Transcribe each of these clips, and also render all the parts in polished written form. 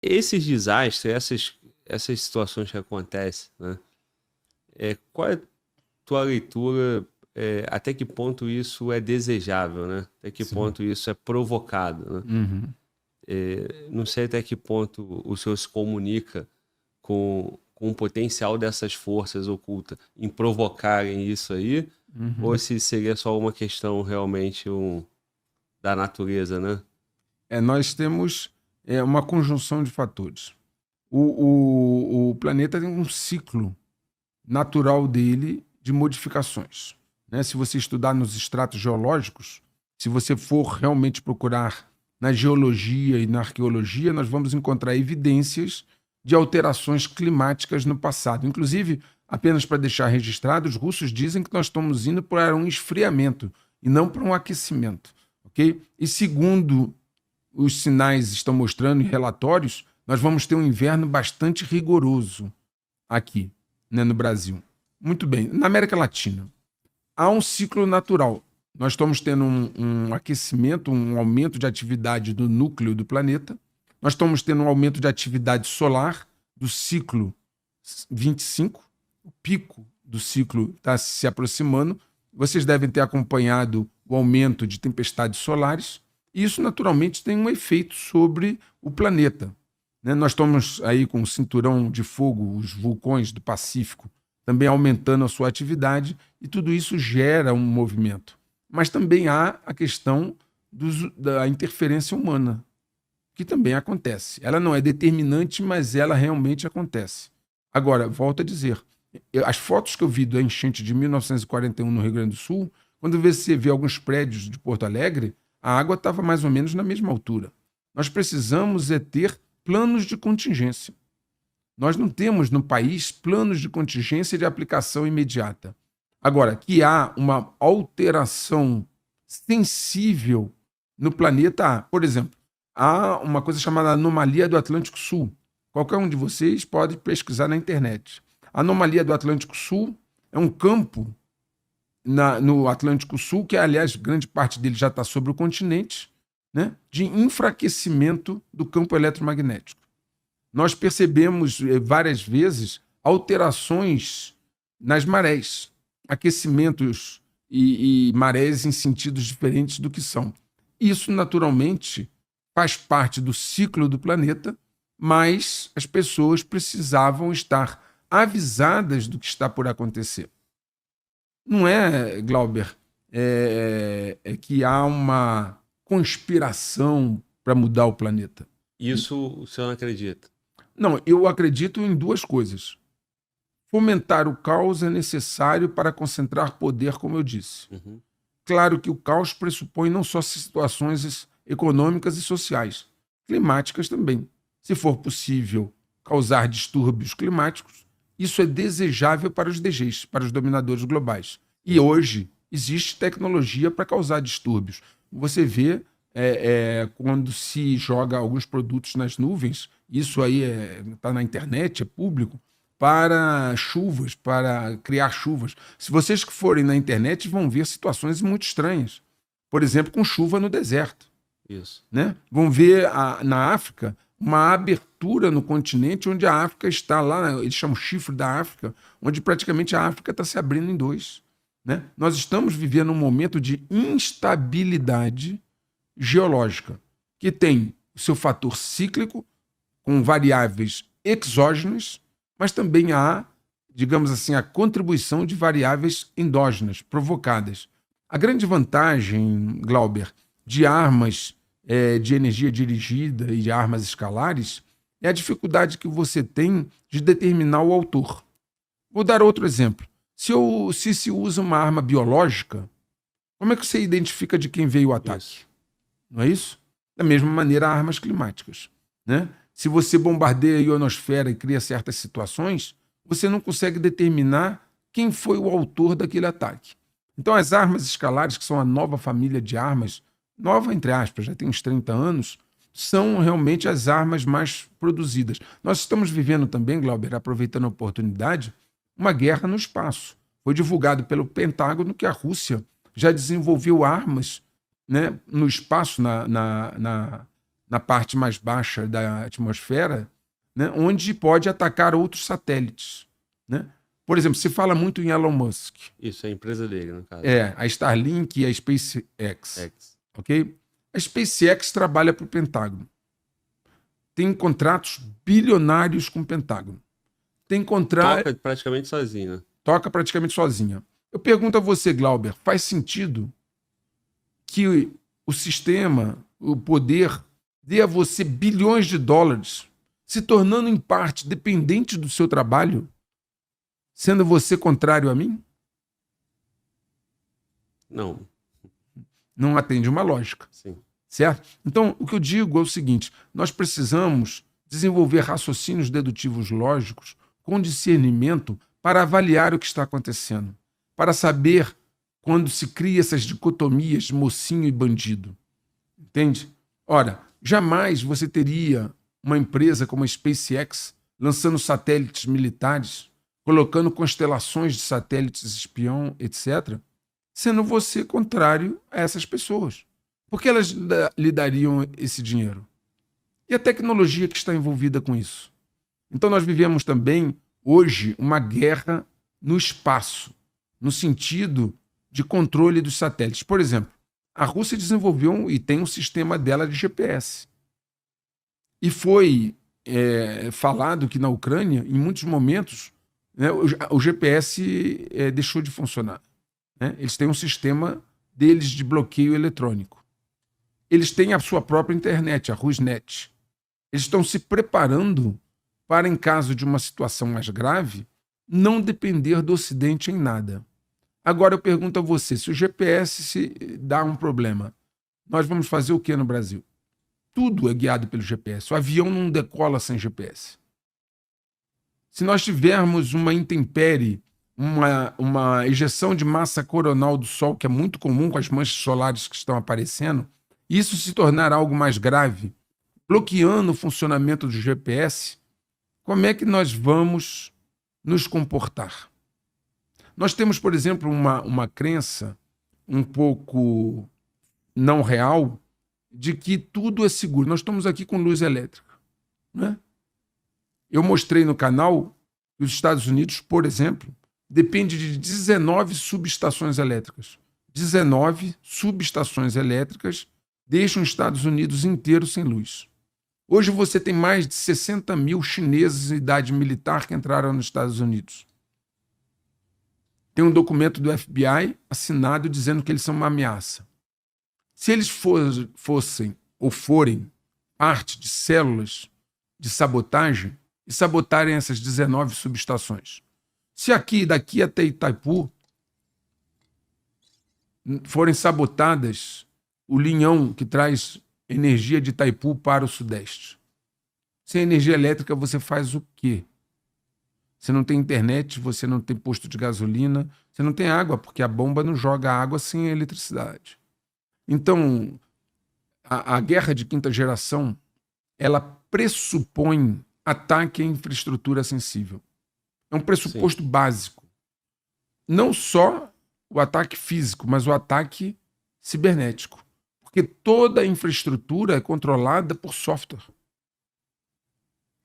Esses desastres, essas situações que acontecem, né? Qual é a tua leitura, até que ponto isso é desejável, né? Até que Sim. ponto isso é provocado, né? Uhum. Não sei até que ponto o senhor se comunica com o potencial dessas forças ocultas em provocarem isso aí, ou Uhum. se seria só uma questão realmente da natureza, né? Nós temos uma conjunção de fatores. O planeta tem um ciclo natural dele de modificações. Né? Se você estudar nos estratos geológicos, se você for realmente procurar na geologia e na arqueologia, nós vamos encontrar evidências de alterações climáticas no passado. Inclusive, apenas para deixar registrado, os russos dizem que nós estamos indo para um esfriamento e não para um aquecimento. Ok? E segundo os sinais estão mostrando em relatórios, nós vamos ter um inverno bastante rigoroso aqui, né, no Brasil. Muito bem. Na América Latina, há um ciclo natural. Nós estamos tendo um aquecimento, um aumento de atividade do núcleo do planeta. Nós estamos tendo um aumento de atividade solar do ciclo 25. O pico do ciclo está se aproximando. Vocês devem ter acompanhado o aumento de tempestades solares. E isso, naturalmente, tem um efeito sobre o planeta. Né? Nós estamos aí com o cinturão de fogo, os vulcões do Pacífico, também aumentando a sua atividade, e tudo isso gera um movimento. Mas também há a questão da interferência humana, que também acontece. Ela não é determinante, mas ela realmente acontece. Agora, volto a dizer, as fotos que eu vi da enchente de 1941 no Rio Grande do Sul, quando você vê alguns prédios de Porto Alegre, a água estava mais ou menos na mesma altura. Nós precisamos ter planos de contingência. Nós não temos no país planos de contingência de aplicação imediata. Agora, que há uma alteração sensível no planeta, por exemplo, há uma coisa chamada anomalia do Atlântico Sul. Qualquer um de vocês pode pesquisar na internet. A anomalia do Atlântico Sul é um campo no Atlântico Sul, que, aliás, grande parte dele já está sobre o continente, né, de enfraquecimento do campo eletromagnético. Nós percebemos várias vezes alterações nas marés, aquecimentos e marés em sentidos diferentes do que são. Isso, naturalmente, faz parte do ciclo do planeta, mas as pessoas precisavam estar avisadas do que está por acontecer. Não é, Glauber, que há uma conspiração para mudar o planeta. Isso o senhor não acredita? Não, eu acredito em duas coisas. Fomentar o caos é necessário para concentrar poder, como eu disse. Uhum. Claro que o caos pressupõe não só situações econômicas e sociais, climáticas também. Se for possível causar distúrbios climáticos, isso é desejável para os DGs, para os dominadores globais. E hoje existe tecnologia para causar distúrbios. Você vê quando se joga alguns produtos nas nuvens, isso aí está na internet, é público, para chuvas, para criar chuvas. Se vocês que forem na internet vão ver situações muito estranhas. Por exemplo, com chuva no deserto. Isso. Né? Vão ver na África uma abertura no continente onde a África está lá, eles chamam chifre da África, onde praticamente a África está se abrindo em dois. Né? Nós estamos vivendo um momento de instabilidade geológica, que tem o seu fator cíclico, com variáveis exógenas, mas também há, digamos assim, a contribuição de variáveis endógenas, provocadas. A grande vantagem, Glauber, de armas de energia dirigida e de armas escalares é a dificuldade que você tem de determinar o autor. Vou dar outro exemplo. Se se usa uma arma biológica, como é que você identifica de quem veio o ataque? Isso. Não é isso? Da mesma maneira, armas climáticas. Né? Se você bombardeia a ionosfera e cria certas situações, você não consegue determinar quem foi o autor daquele ataque. Então, as armas escalares, que são a nova família de armas, nova entre aspas, já tem uns 30 anos, são realmente as armas mais produzidas. Nós estamos vivendo também, Glauber, aproveitando a oportunidade, uma guerra no espaço. Foi divulgado pelo Pentágono que a Rússia já desenvolveu armas, né, no espaço, na parte mais baixa da atmosfera, né, onde pode atacar outros satélites, né? Por exemplo, se fala muito em Elon Musk. Isso, é a empresa dele, no caso. A Starlink e a SpaceX. X. Ok? A SpaceX trabalha para o Pentágono. Tem contratos bilionários com o Pentágono. Tem contrato. Toca praticamente sozinho, né? Toca praticamente sozinha. Eu pergunto a você, Glauber, faz sentido que o sistema, o poder, dê a você bilhões de dólares, se tornando em parte dependente do seu trabalho, sendo você contrário a mim? Não. Não atende uma lógica. Sim. Certo? Então, o que eu digo é o seguinte: nós precisamos desenvolver raciocínios dedutivos lógicos com discernimento para avaliar o que está acontecendo, para saber quando se cria essas dicotomias de mocinho e bandido. Entende? Ora, jamais você teria uma empresa como a SpaceX lançando satélites militares, colocando constelações de satélites espião, etc., sendo você contrário a essas pessoas. Por que elas lhe dariam esse dinheiro? E a tecnologia que está envolvida com isso? Então nós vivemos também, hoje, uma guerra no espaço, no sentido de controle dos satélites. Por exemplo, a Rússia desenvolveu e tem um sistema dela de GPS. E foi falado que na Ucrânia, em muitos momentos, né, o GPS deixou de funcionar. Né? Eles têm um sistema deles de bloqueio eletrônico. Eles têm a sua própria internet, a Rusnet. Eles estão se preparando para, em caso de uma situação mais grave, não depender do Ocidente em nada. Agora eu pergunto a você, se o GPS se dá um problema, nós vamos fazer o que no Brasil? Tudo é guiado pelo GPS. O avião não decola sem GPS. Se nós tivermos uma intempérie, uma ejeção de massa coronal do Sol, que é muito comum com as manchas solares que estão aparecendo, isso se tornar algo mais grave, bloqueando o funcionamento do GPS, como é que nós vamos nos comportar? Nós temos, por exemplo, uma crença um pouco não real de que tudo é seguro. Nós estamos aqui com luz elétrica, né? Eu mostrei no canal que os Estados Unidos, por exemplo, depende de 19 subestações elétricas. 19 subestações elétricas deixam os Estados Unidos inteiros sem luz. Hoje você tem mais de 60 mil chineses em idade militar que entraram nos Estados Unidos. Tem um documento do FBI assinado dizendo que eles são uma ameaça. Se eles fossem ou forem parte de células de sabotagem e sabotarem essas 19 subestações, se daqui até Itaipu forem sabotadas o linhão que traz energia de Itaipu para o Sudeste, sem energia elétrica você faz o quê? Você não tem internet, você não tem posto de gasolina, você não tem água, porque a bomba não joga água sem eletricidade. Então, a guerra de quinta geração, ela pressupõe ataque à infraestrutura sensível. É um pressuposto básico. Não só o ataque físico, mas o ataque cibernético. Porque toda a infraestrutura é controlada por software.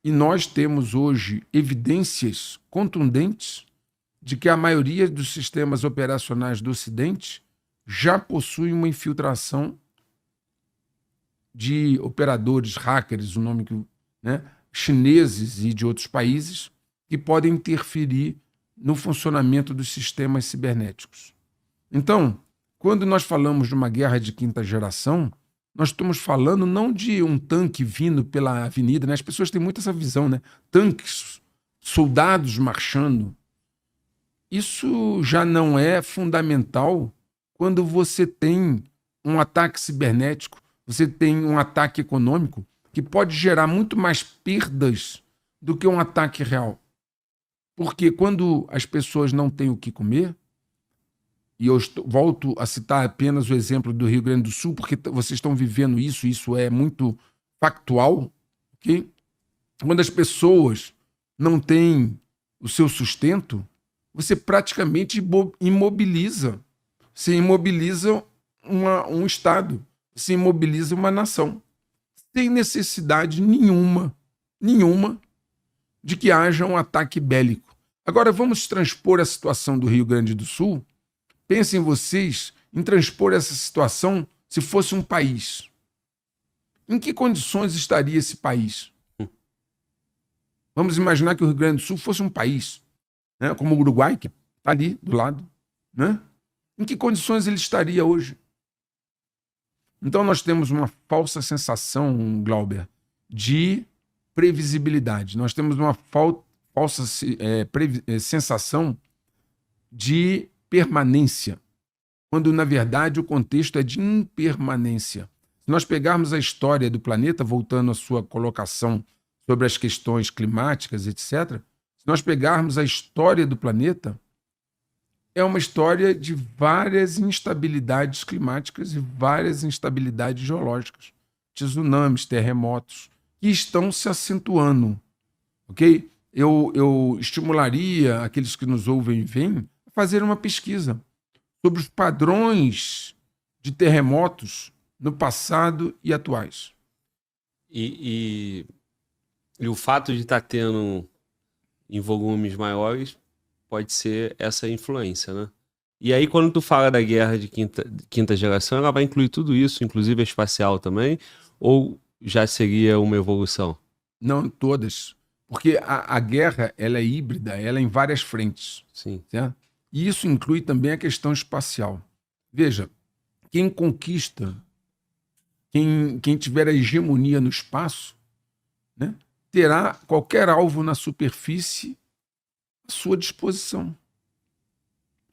E nós temos hoje evidências contundentes de que a maioria dos sistemas operacionais do Ocidente já possui uma infiltração de operadores, hackers, o nome que, né, chineses e de outros países, que podem interferir no funcionamento dos sistemas cibernéticos. Então, quando nós falamos de uma guerra de quinta geração, nós estamos falando não de um tanque vindo pela avenida, né? As pessoas têm muito essa visão, né? Tanques, soldados marchando. Isso já não é fundamental quando você tem um ataque cibernético, você tem um ataque econômico que pode gerar muito mais perdas do que um ataque real. Porque quando as pessoas não têm o que comer, e eu volto a citar apenas o exemplo do Rio Grande do Sul, porque vocês estão vivendo isso, isso é muito factual, ok? Quando as pessoas não têm o seu sustento, você praticamente imobiliza. Você imobiliza um Estado, você imobiliza uma nação. tem necessidade nenhuma de que haja um ataque bélico. Agora vamos transpor a situação do Rio Grande do Sul. Pensem vocês em transpor essa situação se fosse um país. Em que condições estaria esse país? Vamos imaginar que o Rio Grande do Sul fosse um país, né? Como o Uruguai, que está ali do lado. Né? Em que condições ele estaria hoje? Então nós temos uma falsa sensação, Glauber, de previsibilidade. Nós temos uma falsa sensação de permanência, quando na verdade o contexto é de impermanência. Se nós pegarmos a história do planeta, voltando à sua colocação sobre as questões climáticas, etc., se nós pegarmos a história do planeta, é uma história de várias instabilidades climáticas e várias instabilidades geológicas, tsunamis, terremotos, que estão se acentuando. Ok? Eu estimularia aqueles que nos ouvem e veem a fazer uma pesquisa sobre os padrões de terremotos no passado e atuais. E o fato de estar tendo em volumes maiores pode ser essa influência, né? E aí, quando tu fala da guerra de quinta geração, ela vai incluir tudo isso, inclusive a espacial também, ou já seria uma evolução? Não todas. Porque a guerra ela é híbrida, ela é em várias frentes. Sim. Certo? E isso inclui também a questão espacial. Veja, quem conquista, quem tiver a hegemonia no espaço, né, terá qualquer alvo na superfície à sua disposição.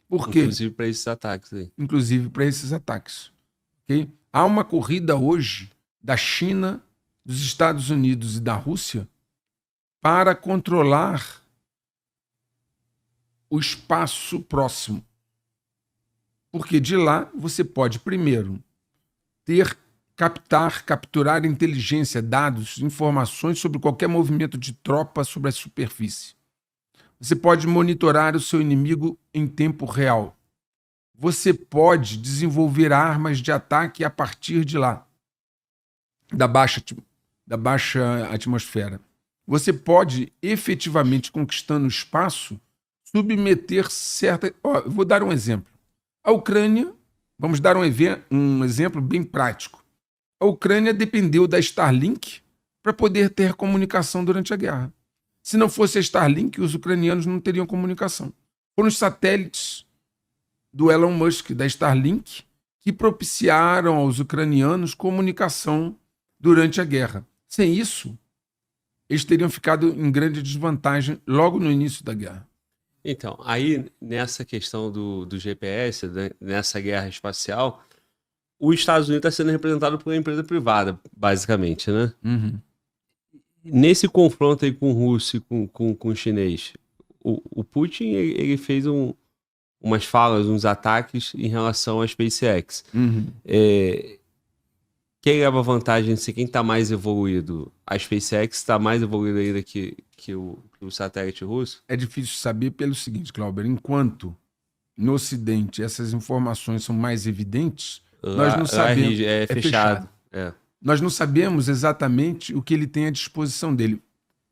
Por quê? Inclusive para esses ataques aí. Inclusive para esses ataques. Okay? Há uma corrida hoje da China, dos Estados Unidos e da Rússia para controlar o espaço próximo. Porque de lá você pode, primeiro, capturar inteligência, dados, informações sobre qualquer movimento de tropa sobre a superfície. Você pode monitorar o seu inimigo em tempo real. Você pode desenvolver armas de ataque a partir de lá, da baixa atmosfera. Você pode, efetivamente, conquistando o espaço, submeter certa... Eu vou dar um exemplo. A Ucrânia, vamos dar um exemplo bem prático. A Ucrânia dependeu da Starlink para poder ter comunicação durante a guerra. Se não fosse a Starlink, os ucranianos não teriam comunicação. Foram os satélites do Elon Musk, da Starlink, que propiciaram aos ucranianos comunicação durante a guerra. Sem isso, eles teriam ficado em grande desvantagem logo no início da guerra. Então, aí nessa questão do GPS, né, nessa guerra espacial, os Estados Unidos está sendo representado por uma empresa privada, basicamente, né? Uhum. Nesse confronto aí com o russo e com o chinês, o Putin ele fez umas falas, uns ataques em relação à SpaceX. Uhum. Quem leva vantagem se quem está mais evoluído? A SpaceX está mais evoluída ainda que o satélite russo? É difícil saber pelo seguinte, Glauber, enquanto no Ocidente essas informações são mais evidentes, nós não sabemos. É fechado. É. Nós não sabemos exatamente o que ele tem à disposição dele.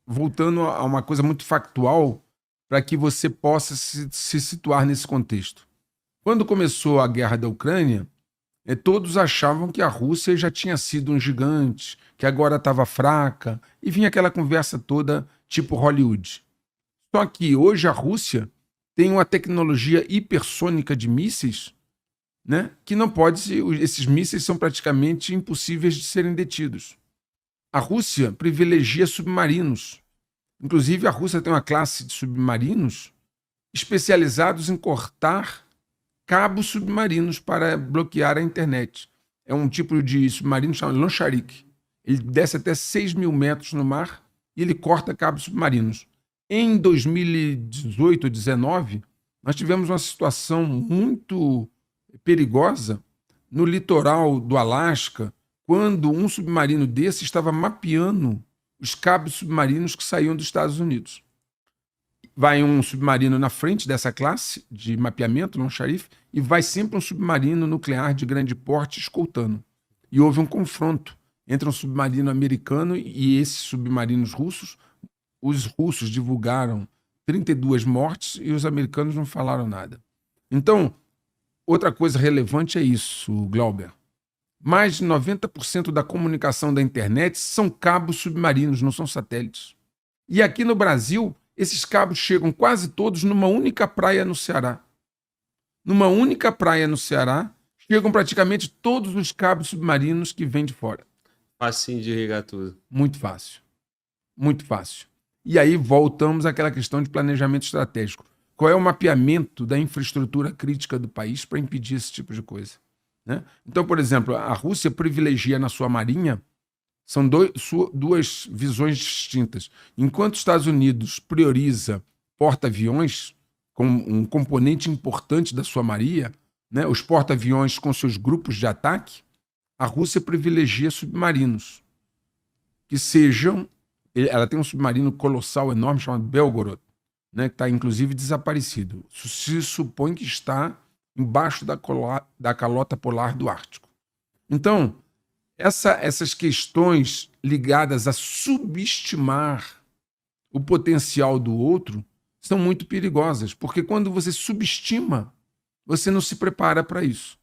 Voltando a uma coisa muito factual, para que você possa se situar nesse contexto. Quando começou a guerra da Ucrânia, todos achavam que a Rússia já tinha sido um gigante, que agora estava fraca, e vinha aquela conversa toda tipo Hollywood. Só que hoje a Rússia tem uma tecnologia hipersônica de mísseis, né, que não pode... Esses mísseis são praticamente impossíveis de serem detidos. A Rússia privilegia submarinos. Inclusive, a Rússia tem uma classe de submarinos especializados em cortar cabos submarinos para bloquear a internet. É um tipo de submarino chamado Loncharik. Ele desce até 6.000 metros no mar e ele corta cabos submarinos. Em 2018 ou 2019, nós tivemos uma situação muito perigosa no litoral do Alasca, quando um submarino desse estava mapeando os cabos submarinos que saíam dos Estados Unidos. Vai um submarino na frente dessa classe de mapeamento, Loncharik, e vai sempre um submarino nuclear de grande porte escoltando. E houve um confronto entre um submarino americano e esses submarinos russos. Os russos divulgaram 32 mortes e os americanos não falaram nada. Então, outra coisa relevante é isso, Glauber. Mais de 90% da comunicação da internet são cabos submarinos, não são satélites. E aqui no Brasil, esses cabos chegam quase todos numa única praia no Ceará. Numa única praia no Ceará, chegam praticamente todos os cabos submarinos que vêm de fora. Facinho de irrigar tudo. Muito fácil. Muito fácil. E aí voltamos àquela questão de planejamento estratégico. Qual é o mapeamento da infraestrutura crítica do país para impedir esse tipo de coisa? Né? Então, por exemplo, a Rússia privilegia na sua marinha, são duas visões distintas. Enquanto os Estados Unidos prioriza porta-aviões como um componente importante da sua marinha, né, os porta-aviões com seus grupos de ataque, a Rússia privilegia submarinos que sejam... Ela tem um submarino colossal, enorme, chamado Belgorod, né, que está, inclusive, desaparecido. Se supõe que está embaixo da calota polar do Ártico. Então, essas questões ligadas a subestimar o potencial do outro são muito perigosas, porque quando você subestima, você não se prepara para isso.